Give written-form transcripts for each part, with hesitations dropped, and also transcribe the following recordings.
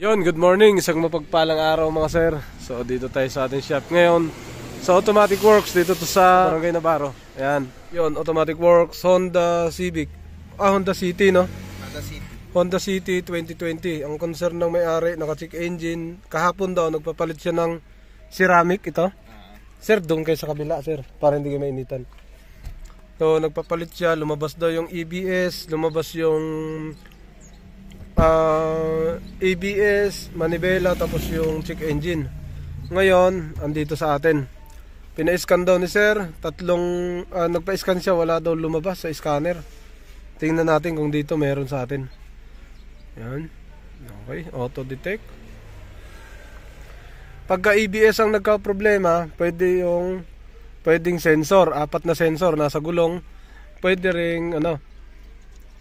Yon, good morning, isang mapagpalang araw mga sir. So dito tayo sa ating shop ngayon sa Automatic Works, dito to sa Barangay Navarro. Ayan, yon, Automatic Works, Honda Civic, Honda City, no? Honda City 2020. Ang concern ng may-ari, naka-check engine. Kahapon daw nagpapalit siya ng ceramic ito. Sir, doon kayo sa kabila sir, para hindi kayo mainitan. So nagpapalit siya, lumabas daw yung EBS, lumabas yung ABS, manibela, tapos yung check engine. Ngayon, andito sa atin. Pina-scan daw ni sir, nagpa-scan siya, wala daw lumabas sa scanner. Tingnan natin kung dito meron sa atin. Yan. Okay, auto-detect. Pagka ABS ang nagka-problema, pwedeng sensor, 4 na sensor nasa gulong. Pwede ring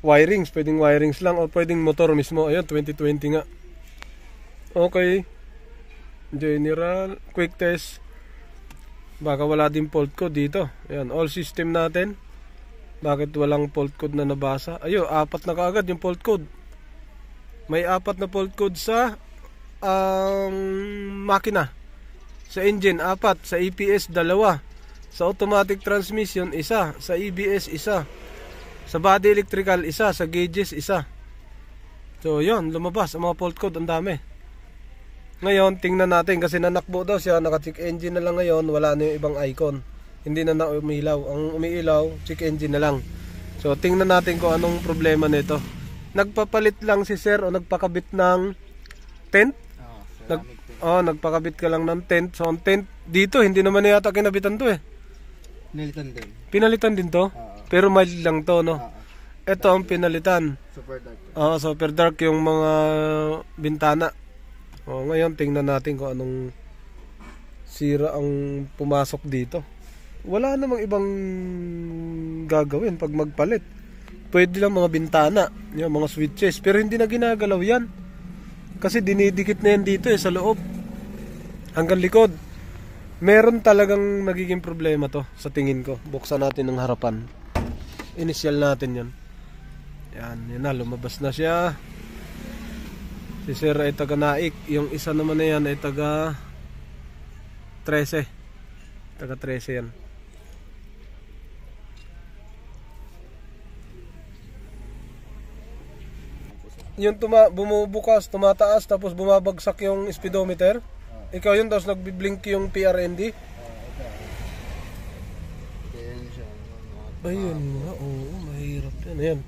wirings, pwedeng wirings lang o pwedeng motor mismo. Ayun, 2020 nga. Okay. General, quick test. Baka wala din fault code dito. Ayun, all system natin. Bakit walang fault code na nabasa? Ayun, 4 na kaagad yung fault code. May 4 na fault code sa makina. Sa engine, 4. Sa EPS, 2. Sa automatic transmission, 1. Sa EBS, 1. Sa body electrical, 1. Sa gauges, 1. So, yun. Lumabas. Ang mga fault code, ang dami. Ngayon, tingnan natin. Kasi nanakbo daw siya. Naka-check engine na lang ngayon. Wala na yung ibang icon. Hindi na umiilaw. Ang umiilaw, check engine na lang. So, tingnan natin kung anong problema nito. Nagpapalit lang si sir o nagpakabit ng tent? Nagpakabit ka lang ng tent. So, ang tent dito, hindi naman yata kinabitan to eh. Pinalitan din. Pinalitan din to? Pero mild lang to, no? Ito ang pinalitan. Super dark. Super dark yung mga bintana. Ngayon, tingnan natin kung anong sira ang pumasok dito. Wala namang ibang gagawin pag magpalit. Pwede lang mga bintana, yung mga switches. Pero hindi na ginagalaw yan. Kasi dinidikit na yan dito sa loob. Hanggang likod. Meron talagang nagiging problema to sa tingin ko. Buksan natin ng harapan. Initial natin yan. Yan na, lumabas na siya. Si sir ay taga Naik. Yung isa naman na yan ay taga 13. Taga 13 yan. Yung bumubukas, tumataas, tapos bumabagsak yung speedometer. Ikaw yun, tapos nagbiblink yung PRND. Ayun nga, oo, mahirap yan. Ayan,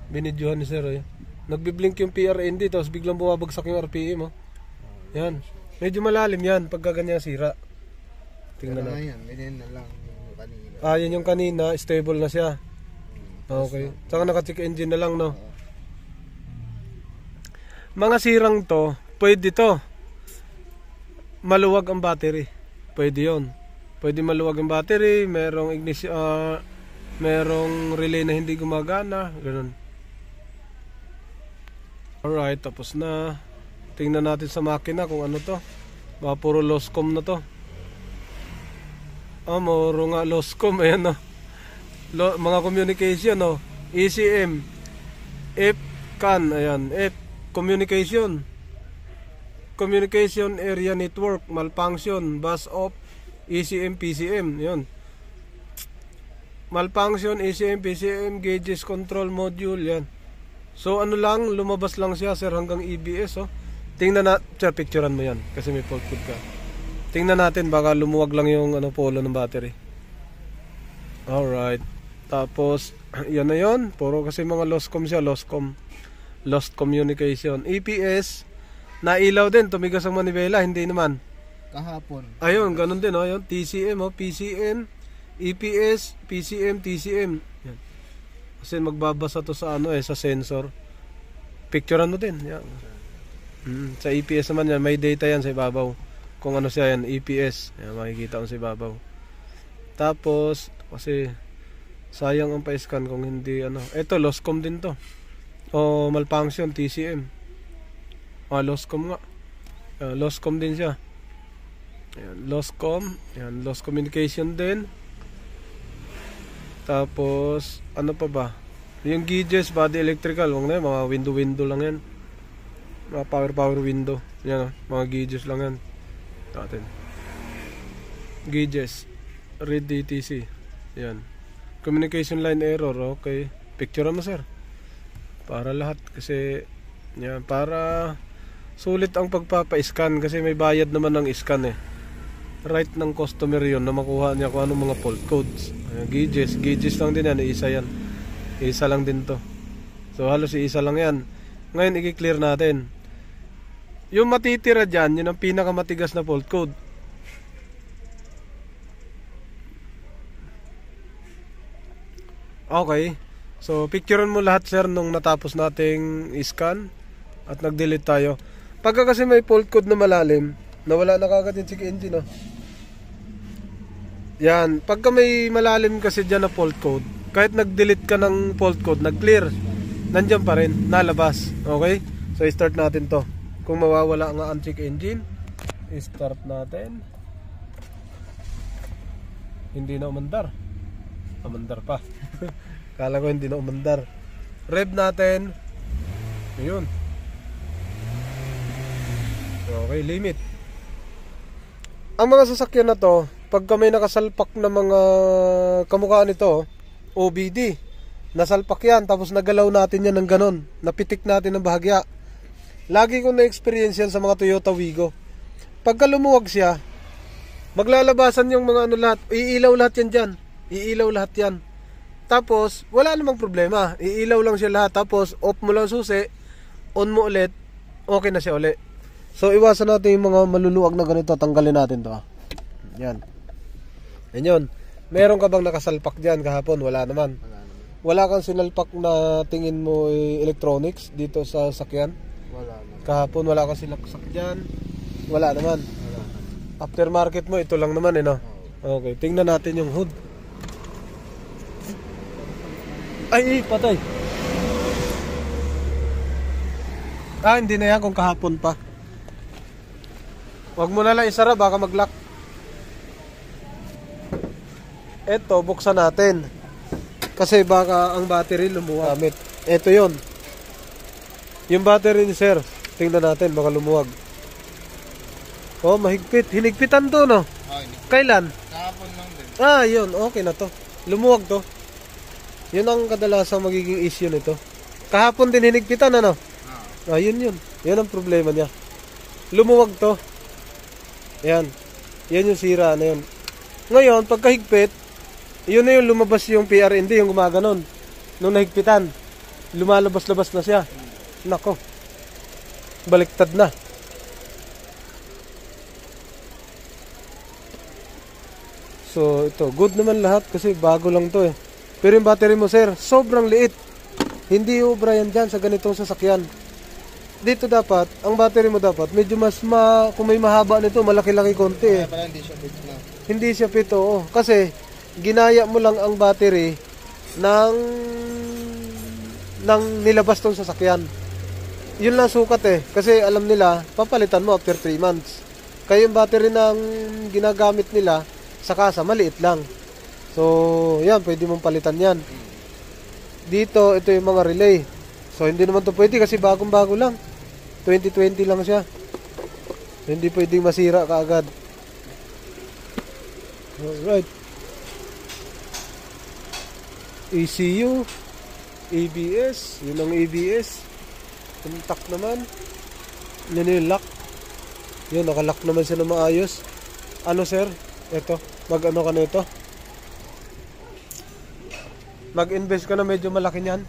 binidyohan ni sir. Nagbiblink yung PRND, tapos biglang bumabagsak yung RPM. Yan, medyo malalim yan pagka ganyan sira. Tingnan na. Ganyan na lang yung kanina. Yan yung kanina, stable na siya. Okay, saka naka-check engine na lang, no? Mga sirang to, pwede to. Maluwag ang battery. Pwede yon. Pwede maluwag ang battery, merong ignition, merong relay na hindi gumagana, ganun. Alright, tapos na. Tingnan natin sa makina kung ano to. Baka puro loscom na to. Moro nga loscom, ayan no. Mga communication, no. ECM, F-CAN, ayan, Communication Area Network malfunction, bus off, ECM, PCM, yun. Malfunction, ECM, PCM, gauges control module, yan. So ano lang, lumabas lang siya sir hanggang EBS. Tingnan na, sir, picturean mo yan kasi may fault code ka. Tingnan natin, baka lumuwag lang yung polo ng battery. Alright, tapos yan na yun, puro kasi mga loscom siya, lost communication. EPS, nailaw din, tumigas ang manibela, hindi naman. Kahapon. Ayun, ganun din, ayun, TCM, PCM, EPS, PCM, TCM. Yan. Kasi magbabasa to sa sa sensor. Picturean mo din, yan. Sa EPS naman yan, may data yan sa ibabaw. Kung ano siya yan, EPS. Yan, makikita mo sa ibabaw. Tapos, kasi sayang ang pa-scan kung hindi Ito, loscom din to. Malfunction, TCM. Loscom nga. Loscom din siya. Ayan, loscom. Ayan, lost communication din. Tapos, ano pa ba? Yung gauges, body electrical. Mga window lang yan. Mga power window. Yan, mga gauges lang yan. Natin. Gauges. Read DTC. Yan. Communication line error. Okay. Picture mo, sir. Para lahat. Kasi, yan. Para sulit ang pagpapa-scan. Kasi may bayad naman ng scan eh. Right ng customer yun na makuha niya kung anong mga fault codes. Gauges. Gauges lang din yan. Isa yan. Isa lang din to. So halos isa lang yan. Ngayon i-clear natin. Yung matitira dyan, yun ang pinakamatigas na fault code. Okay. So picturean mo lahat, sir, nung natapos nating scan at nag-delete tayo. Pagka kasi may fault code na malalim, nawala na kagad yung check engine, oh. Yan, pagka may malalim kasi dyan na fault code, kahit nag-delete ka ng fault code, nag-clear, nandyan pa rin, nalabas. Okay? So i-start natin to. Kung mawawala nga ang check engine, i-start natin. Hindi na umandar. Umandar pa. Kala ko hindi na umandar. Rev natin. Ayun. Okay, limit. Ang mga sasakyan na to, pagka may nakasalpak na mga kamukha nito, OBD, nasalpak yan, tapos nagalaw natin yan ng ganon, napitik natin ng bahagya. Lagi ko na-experience yan sa mga Toyota Wigo. Pagka lumuwag siya, maglalabasan yung mga ano lahat, iilaw lahat yan dyan, iilaw lahat yan. Tapos wala namang problema, iilaw lang siya lahat, tapos off mo lang susi, on mo ulit, okay na siya ulit. So iwasan natin yung mga maluluwag na ganito, tanggalin natin to. Yan. Yan yun. Meron ka bang nakasalpak dyan kahapon? Wala naman. Wala kang sinalpak na tingin mo electronics dito sa sakyan? Wala naman. Kahapon wala kang sinalpak dyan? Wala naman. Wala naman. Aftermarket mo, ito lang naman no? Okay, tingnan natin yung hood. Ay, patay. Hindi na yan kung kahapon pa. Huwag mo na lang isara, baka mag-lock. Eto, buksan natin. Kasi baka ang battery lumuwag. Eto yon. Yung battery ni sir, tingnan natin, baka lumuwag. Oh, mahigpit. Hinigpitan to, no? Kailan? Kahapon lang din. Yun. Okay na to. Lumuwag to. Yun ang kadalasang magiging issue nito. Kahapon din hinigpitan, ano? Yun. Yun ang problema niya. Lumuwag to. Yan. Yan yung sira na yun. Ngayon, pagkahigpit, yun na yung lumabas yung PRND, yung gumaganon. Nung nahigpitan, lumalabas-labas na siya. Nako. Baliktad na. So, ito. Good naman lahat kasi bago lang to eh. Pero yung battery mo, sir, sobrang liit. Hindi ubra yan dyan sa ganitong sasakyan. Dito dapat, ang battery mo dapat, medyo mas kung may mahaba nito, malaki-laki konti eh. Kaya hindi siya fit na. Hindi siya fit, oo. Kasi, ginaya mo lang ang battery ng nilabas tong sasakyan. Yun lang sukat eh. Kasi alam nila, papalitan mo after 3 months. Kaya yung battery ng ginagamit nila sa kasa, maliit lang. So, yan, pwede mong palitan yan. Dito, ito yung mga relay. So, hindi naman to pwede kasi bagong-bago lang. 2020 lang siya. Hindi pwedeng masira kaagad. Alright. ECU, ABS, yun ang ABS. Intact naman. Yun yung lock. Yun, nakalock naman siya na maayos. Ano sir? Ito, mag-ano ka na ito? Mag-invest ka na medyo malaki niyan.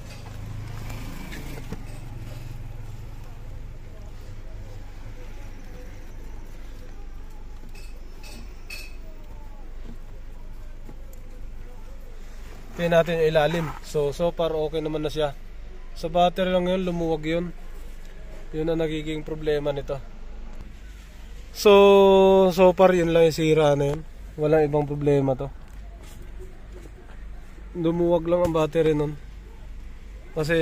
Tingnan natin yung ilalim. So far okay naman na siya. Sa battery lang yun, lumuwag yun. Yun ang nagiging problema nito. So far yun lang yung sira na yun. Walang ibang problema to. Lumuwag lang ang battery nun. Kasi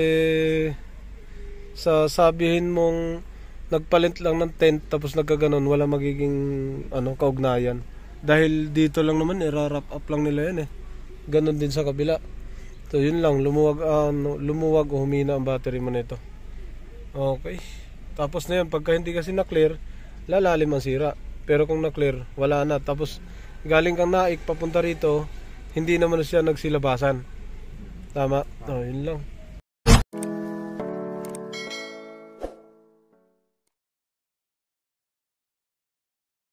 sabihin mong nagpalit lang ng tent tapos nagkaganon, wala magiging kaugnayan. Dahil dito lang naman, i-wrap up lang nila yan eh. Ganon din sa kabila. So yun lang, lumuwag o humina ang battery mo nito. Okay. Tapos na yun, pagka hindi kasi na-clear, lalalim ang sira. Pero kung na-clear, wala na. Tapos galing kang Naik papunta rito, hindi naman siya nagsilabasan. Tama? Oh, yun lang.